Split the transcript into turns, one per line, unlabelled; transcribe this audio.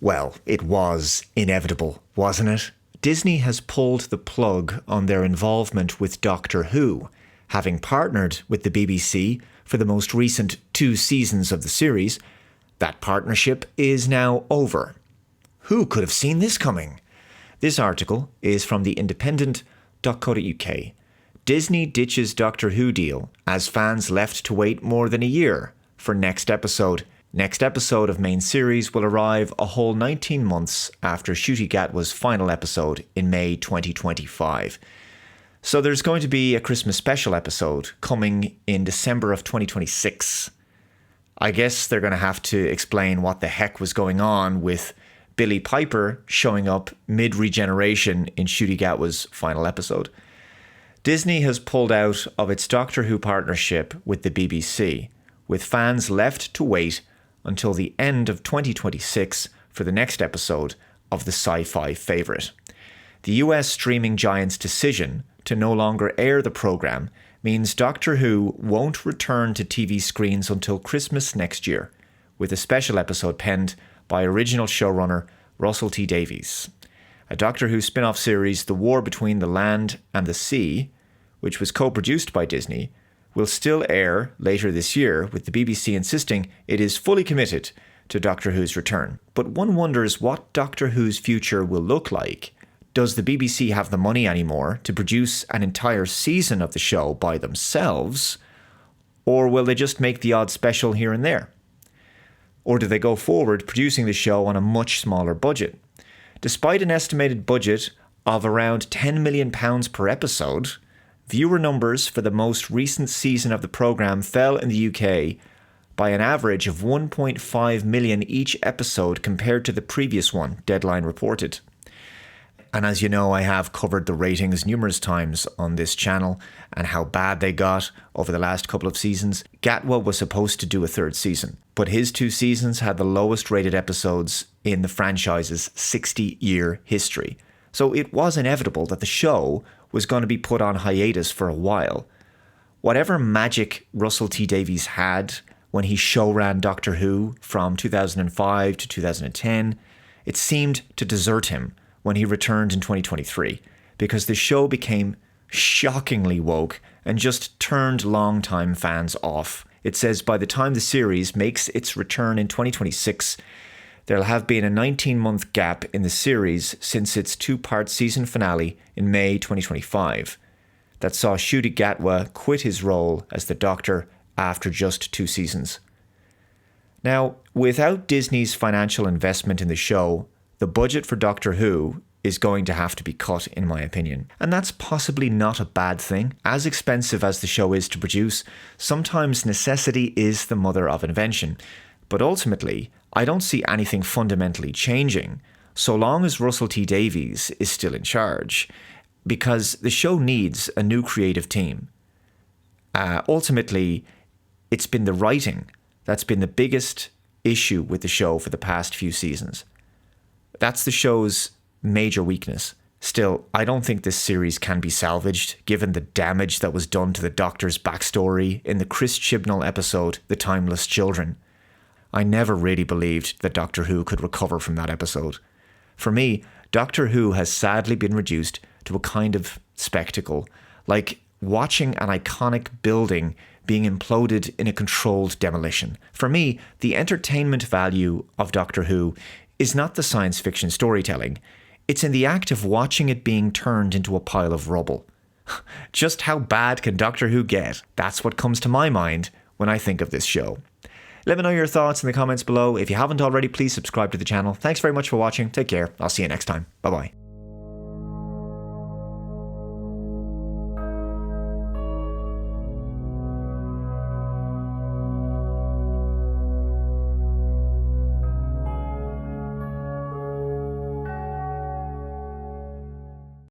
Well, it was inevitable, wasn't it? Disney has pulled the plug on their involvement with Doctor Who, having partnered with the BBC for the most recent 2 seasons of the series. That partnership is now over. Who could have seen this coming? This article is from the Independent.co.uk. Disney ditches Doctor Who deal as fans left to wait more than a year for next episode. Next episode of main series will arrive a whole 19 months after Ncuti Gatwa's final episode in May 2025. So there's going to be a Christmas special episode coming in December of 2026. I guess they're going to have to explain what the heck was going on with Billie Piper showing up mid-regeneration in Ncuti Gatwa's final episode. Disney has pulled out of its Doctor Who partnership with the BBC, with fans left to wait until the end of 2026 for the next episode of the sci-fi favourite. The US streaming giant's decision to no longer air the programme means Doctor Who won't return to TV screens until Christmas next year, with a special episode penned by original showrunner Russell T Davies. A Doctor Who spin-off series, The War Between the Land and the Sea, which was co-produced by Disney, will still air later this year, with the BBC insisting it is fully committed to Doctor Who's return. But one wonders what Doctor Who's future will look like. Does the BBC have the money anymore to produce an entire season of the show by themselves? Or will they just make the odd special here and there? Or do they go forward producing the show on a much smaller budget? Despite an estimated budget of around £10 million per episode, viewer numbers for the most recent season of the programme fell in the UK by an average of 1.5 million each episode compared to the previous one, Deadline reported. And as you know, I have covered the ratings numerous times on this channel and how bad they got over the last couple of seasons. Gatwa was supposed to do a 3rd season, but his 2 seasons had the lowest rated episodes in the franchise's 60-year history. So it was inevitable that the show was going to be put on hiatus for a while. Whatever magic Russell T Davies had when he showran Doctor Who from 2005 to 2010, it seemed to desert him when he returned in 2023, because the show became shockingly woke and just turned long-time fans off. It says by the time the series makes its return in 2026, there'll have been a 19-month gap in the series since its 2-part season finale in May 2025 that saw Ncuti Gatwa quit his role as the Doctor after just 2 seasons. Now, without Disney's financial investment in the show, the budget for Doctor Who is going to have to be cut, in my opinion. And that's possibly not a bad thing. As expensive as the show is to produce, sometimes necessity is the mother of invention. But ultimately, I don't see anything fundamentally changing so long as Russell T Davies is still in charge, because the show needs a new creative team. Ultimately, it's been the writing that's been the biggest issue with the show for the past few seasons. That's the show's major weakness. Still, I don't think this series can be salvaged, given the damage that was done to the Doctor's backstory in the Chris Chibnall episode, The Timeless Children. I never really believed that Doctor Who could recover from that episode. For me, Doctor Who has sadly been reduced to a kind of spectacle, like watching an iconic building being imploded in a controlled demolition. For me, the entertainment value of Doctor Who is not the science fiction storytelling. It's in the act of watching it being turned into a pile of rubble. Just how bad can Doctor Who get? That's what comes to my mind when I think of this show. Let me know your thoughts in the comments below. If you haven't already, please subscribe to the channel. Thanks very much for watching. Take care. I'll see you next time. Bye-bye.